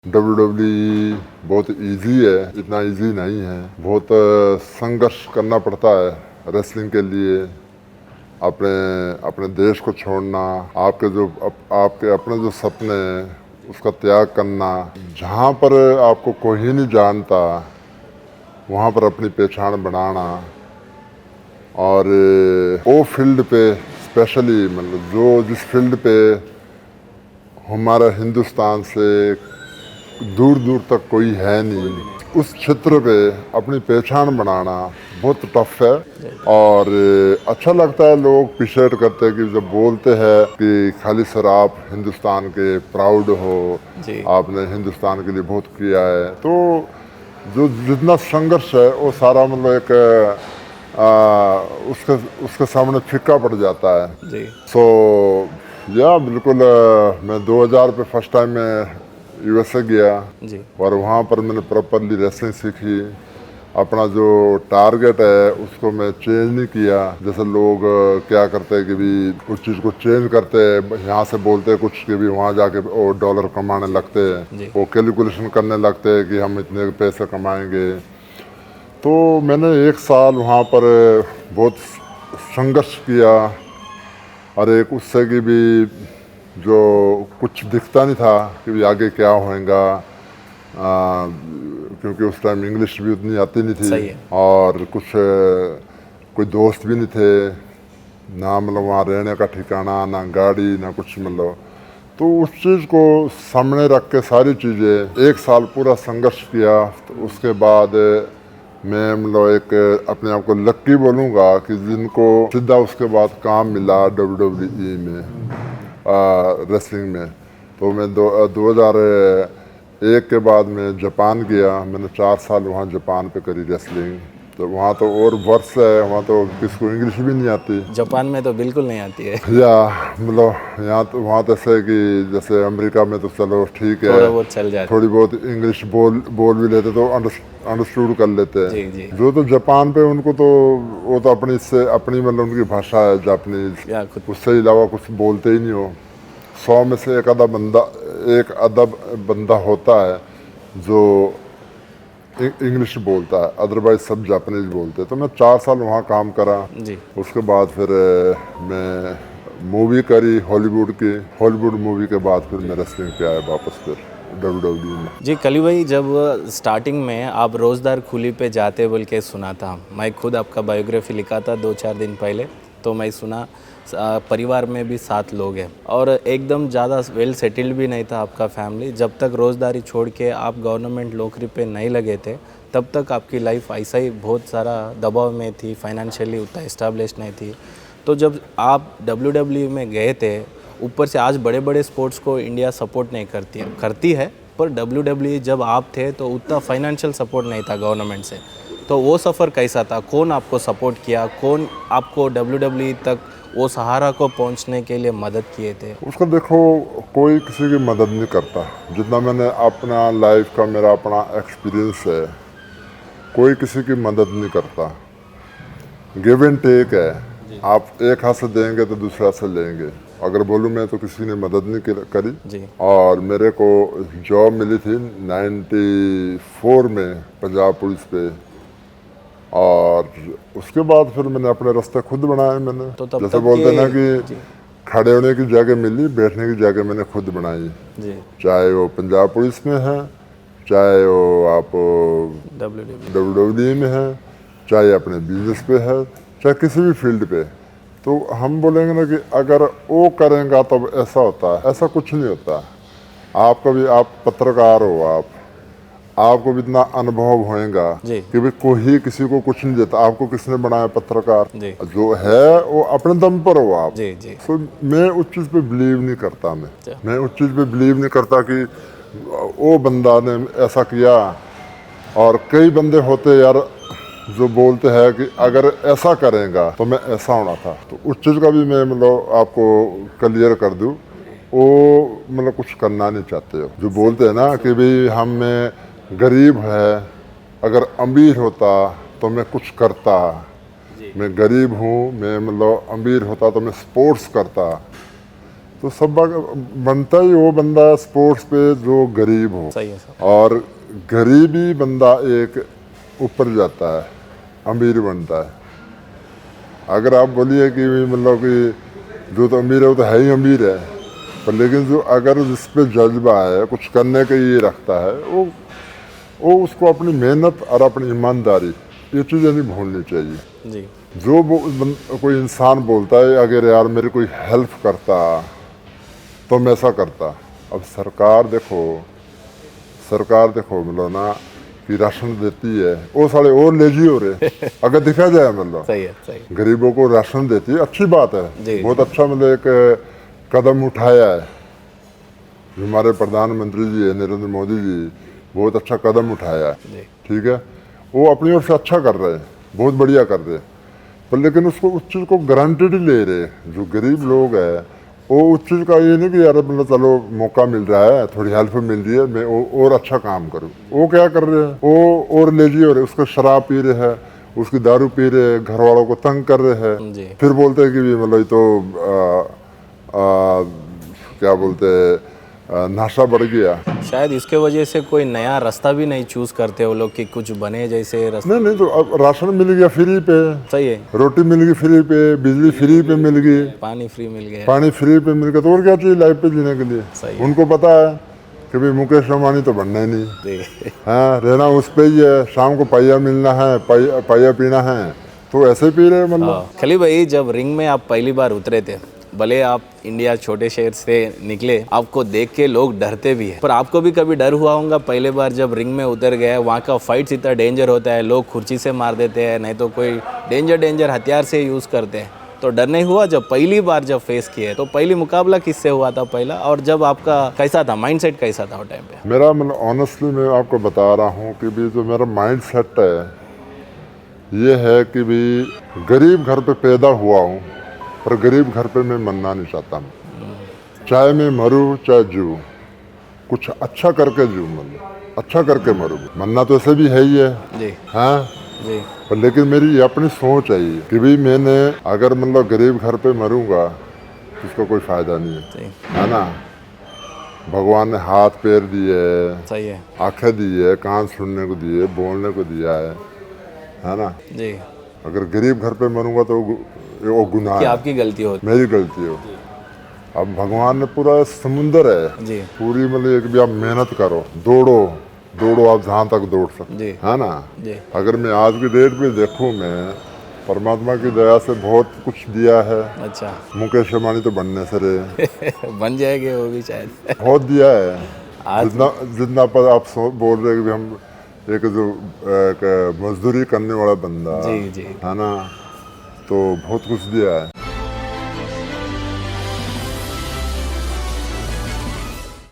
WWE बहुत easy है, इतना इजी नहीं है। बहुत संघर्ष करना पड़ता है रेसलिंग के लिए। अपने अपने देश को छोड़ना, आपके अपने जो सपने हैं उसका त्याग करना। जहाँ पर आपको कोई नहीं जानता वहाँ पर अपनी पहचान बनाना। और वो फील्ड पे स्पेशली मतलब जिस फील्ड पे हमारा हिंदुस्तान से दूर दूर तक कोई है नहीं, उस क्षेत्र पे अपनी पहचान बनाना बहुत टफ है। और अच्छा लगता है, लोग अप्रिशिएट करते हैं कि जब बोलते हैं कि खाली सर आप हिंदुस्तान के प्राउड हो, आपने हिंदुस्तान के लिए बहुत किया है। तो जो जितना संघर्ष है वो सारा मतलब एक उसके उसके सामने फीका पड़ जाता है। सो या बिल्कुल मैं 2000 पे फर्स्ट टाइम मैं यूएसए गया और वहाँ पर मैंने प्रॉपरली रेसलिंग सीखी। अपना जो टारगेट है उसको मैं चेंज नहीं किया। जैसे लोग क्या करते हैं कि भी कुछ चीज़ को चेंज करते हैं, यहाँ से बोलते हैं कुछ कि भी वहाँ जाके वो डॉलर कमाने लगते हैं, वो कैलकुलेशन करने लगते हैं कि हम इतने पैसे कमाएंगे। तो मैंने 1 साल वहाँ पर बहुत संघर्ष किया और एक उससे की भी जो कुछ दिखता नहीं था कि भी आगे क्या होएगा, क्योंकि उस टाइम इंग्लिश भी उतनी आती नहीं थी और कुछ कोई दोस्त भी नहीं थे ना, मतलब वहाँ रहने का ठिकाना ना, गाड़ी ना कुछ, मतलब। तो उस चीज़ को सामने रख के सारी चीज़ें 1 साल पूरा संघर्ष किया। तो उसके बाद मैं मतलब एक अपने आप को लक्की बोलूँगा कि जिनको सीधा उसके बाद काम मिला WWE में, रेसलिंग में। तो मैं 2001 के बाद मैं जापान गया। मैंने 4 साल वहाँ जापान पे करी रेसलिंग। तो वहाँ तो और वर्ष है, वहाँ तो किसको इंग्लिश भी नहीं आती। जापान में तो बिल्कुल नहीं आती है। या मतलब यहाँ तो वहाँ तो ऐसे कि जैसे अमेरिका में तो चलो ठीक है, थोड़ा बहुत चल जाता, थोड़ी बहुत इंग्लिश बोल भी लेते तो अंडरस्टूड कर लेते हैं। जी। जो तो जापान पे उनको तो वो तो अपनी मतलब उनकी भाषा है जापानीज, उससे अलावा कुछ बोलते ही नहीं हो। 100 में से एक आधा बंदा होता है जो इंग्लिश बोलता है, अदरवाइज सब जापानीज बोलते हैं। तो मैं 4 साल वहाँ काम करा जी। उसके बाद फिर मैं मूवी करी हॉलीवुड मूवी के बाद फिर मैं रेसलिंग पे आया वापस फिर WWE में। जी कली भाई, जब स्टार्टिंग में आप रोज़दार खुली पे जाते बोल के सुना था, मैं खुद आपका बायोग्राफी लिखा था 2-4 दिन पहले, तो मैं सुना परिवार में भी 7 लोग हैं और एकदम ज़्यादा वेल सेटल्ड भी नहीं था आपका फैमिली। जब तक रोज़दारी छोड़ के आप गवर्नमेंट नौकरी पे नहीं लगे थे तब तक आपकी लाइफ ऐसा ही बहुत सारा दबाव में थी, फाइनेंशियली उतना इस्टेब्लिश नहीं थी। तो जब आप WWE में गए थे, ऊपर से आज बड़े बड़े स्पोर्ट्स को इंडिया सपोर्ट नहीं करती है, पर WWE जब आप थे तो उतना फाइनेंशियल सपोर्ट नहीं था गवर्नमेंट से। तो वो सफ़र कैसा था? कौन आपको सपोर्ट किया? कौन आपको WWE तक वो सहारा को पहुंचने के लिए मदद किए थे? उसका देखो, कोई किसी की मदद नहीं करता। जितना मैंने अपना लाइफ का मेरा अपना एक्सपीरियंस है, कोई किसी की मदद नहीं करता। गिव एंड टेक है। आप एक हाथ से देंगे तो दूसरे हाथ से लेंगे। अगर बोलूँ मैं तो किसी ने मदद नहीं करी जी। और मेरे को जॉब मिली थी 94 में पंजाब पुलिस पे। और उसके बाद फिर मैंने अपने रास्ते खुद बनाए। मैंने तो तब जैसे तक बोलते ना कि जी। खड़े होने की जगह मिली, बैठने की जगह मैंने खुद बनाई। जी। चाहे वो पंजाब पुलिस में है, चाहे वो आप WWE में है, चाहे अपने बिजनेस पे है, चाहे किसी भी फील्ड पे। तो हम बोलेंगे ना कि अगर वो करेंगे तब ऐसा होता है, ऐसा कुछ नहीं होता। आप कभी आप पत्रकार हो, आपको भी इतना अनुभव होएगा कि भाई कोई किसी को कुछ नहीं देता। आपको किसने बनाया? पत्रकार जो है वो अपने दम पर हो आप। तो मैं उस चीज़ पे बिलीव नहीं करता। मैं उस चीज़ पे बिलीव नहीं करता कि वो बंदा ने ऐसा किया। और कई बंदे होते यार जो बोलते हैं कि अगर ऐसा करेगा तो मैं ऐसा होना था। तो उस चीज़ का भी मैं मतलब आपको क्लियर कर दूँ, वो मतलब कुछ करना नहीं चाहते हो। जो बोलते हैं ना कि भाई हम में गरीब है, अगर अमीर होता तो मैं कुछ करता। मैं गरीब हूँ, मैं मतलब अमीर होता तो मैं स्पोर्ट्स करता। तो सब बनता ही वो बंदा स्पोर्ट्स पे जो गरीब हो, सही है सर। और गरीबी बंदा एक ऊपर जाता है, अमीर बनता है। अगर आप बोलिए कि मतलब कि जो तो अमीर है वो तो है ही अमीर है, पर लेकिन जो अगर जिस पे जज्बा है, कुछ करने का ये रखता है, वो उसको अपनी मेहनत और अपनी ईमानदारी ये चीज़ें नहीं भूलनी चाहिए। जी जो कोई इंसान बोलता है अगर यार मेरे कोई हेल्प करता तो मैं ऐसा करता। अब सरकार देखो मतलब ना कि राशन देती है, वो साले और लेजी हो रहे अगर देखा जाए, मतलब सही है, सही है। गरीबों को राशन देती है, अच्छी बात है, जी, बहुत अच्छा मतलब एक कदम उठाया है जो हमारे प्रधानमंत्री जी है नरेंद्र मोदी जी, बहुत अच्छा कदम उठाया है। जी ठीक है, वो अपनी ओर से अच्छा कर रहे हैं, बहुत बढ़िया कर रहे हैं, पर लेकिन उसको उस चीज़ को गारंटेड ही ले रहे। जो गरीब लोग हैं वो उस चीज़ का ये नहीं कि यार मतलब चलो मौका मिल रहा है, थोड़ी हेल्प मिल रही है, मैं और अच्छा काम करूँ। वो क्या कर रहे हैं, वो और लेजी हो रहे, उसको शराब पी रहे हैं, उसकी दारू पी रहे हैं, घर वालों को तंग कर रहे हैं, जी फिर बोलते हैं कि भी मतलब ये तो क्या बोलते हैं नशा बढ़ गया। शायद इसके वजह से कोई नया रास्ता भी नहीं चूज करते वो लोग कि कुछ बने जैसे रास्ता। नहीं तो अब राशन मिल गया फ्री पे, सही है, रोटी मिल गई फ्री पे, बिजली फ्री पे मिल गई, पानी फ्री मिल गया। पानी फ्री पे मिल गया, तो और क्या चाहिए लाइफ पे जीने के लिए। सही है। उनको पता है कि भाई मुकेश अंबानी तो बनना ही नहीं, जी हाँ रहना उस पे ही है, शाम को पाइया मिलना है, पाइया पीना है, तो ऐसे पी रहे मतलब। हाँ, खली भाई जब रिंग में आप पहली बार उतरे थे, भले आप इंडिया छोटे शहर से निकले, आपको देख के लोग डरते भी हैं, पर आपको भी कभी डर हुआ होगा पहले बार जब रिंग में उतर गए? वहाँ का फाइट्स इतना डेंजर होता है, लोग कुर्सी से मार देते हैं, नहीं तो कोई डेंजर हथियार से यूज़ करते हैं, तो डर नहीं हुआ जब पहली बार जब फेस किए? तो पहली मुकाबला किससे हुआ था पहला, और जब आपका कैसा था माइंडसेट, कैसा था वो टाइम पे? मेरा मतलब ऑनेस्टली मैं आपको बता रहा हूँ कि भी जो मेरा माइंड सेट है ये है कि भी गरीब घर पे पैदा हुआ हूँ, पर गरीब घर पे मैं मरना नहीं चाहता। चाहे मैं मरूँ चाहे जीऊँ, कुछ अच्छा करके जीऊँ, मतलब अच्छा करके मरूँ। मरना तो ऐसे भी है ही है, जी हाँ जी पर लेकिन मेरी ये अपनी सोच है ये कि भाई मैंने अगर मतलब गरीब घर पे मरूंगा तो उसका कोई फायदा नहीं है, सही है ना। भगवान ने हाथ पैर दिए, सही है आंखें दी है, कान सुनने को दिए, बोलने को दिया है ना। जी, अगर गरीब घर पे मरूंगा तो वो गुनाह कि है, आपकी गलती होती। मेरी गलती हो। अब भगवान ने पूरा समुंदर है, जी पूरी मतलब एक भी आप मेहनत करो, दौड़ो आप जहाँ तक दौड़ सकते, जी है ना। जी अगर मैं आज की डेट पे देखूँ, मैं परमात्मा की दया से बहुत कुछ दिया है। अच्छा मुकेश अंबानी तो बनने से रहे बन जाएंगे वो भी शायद। बहुत दिया है। आज जितना पर आप बोल रहे हैं कि हम एक जो एक मजदूरी करने वाला बंदा जी जी है ना, तो बहुत कुछ दिया है।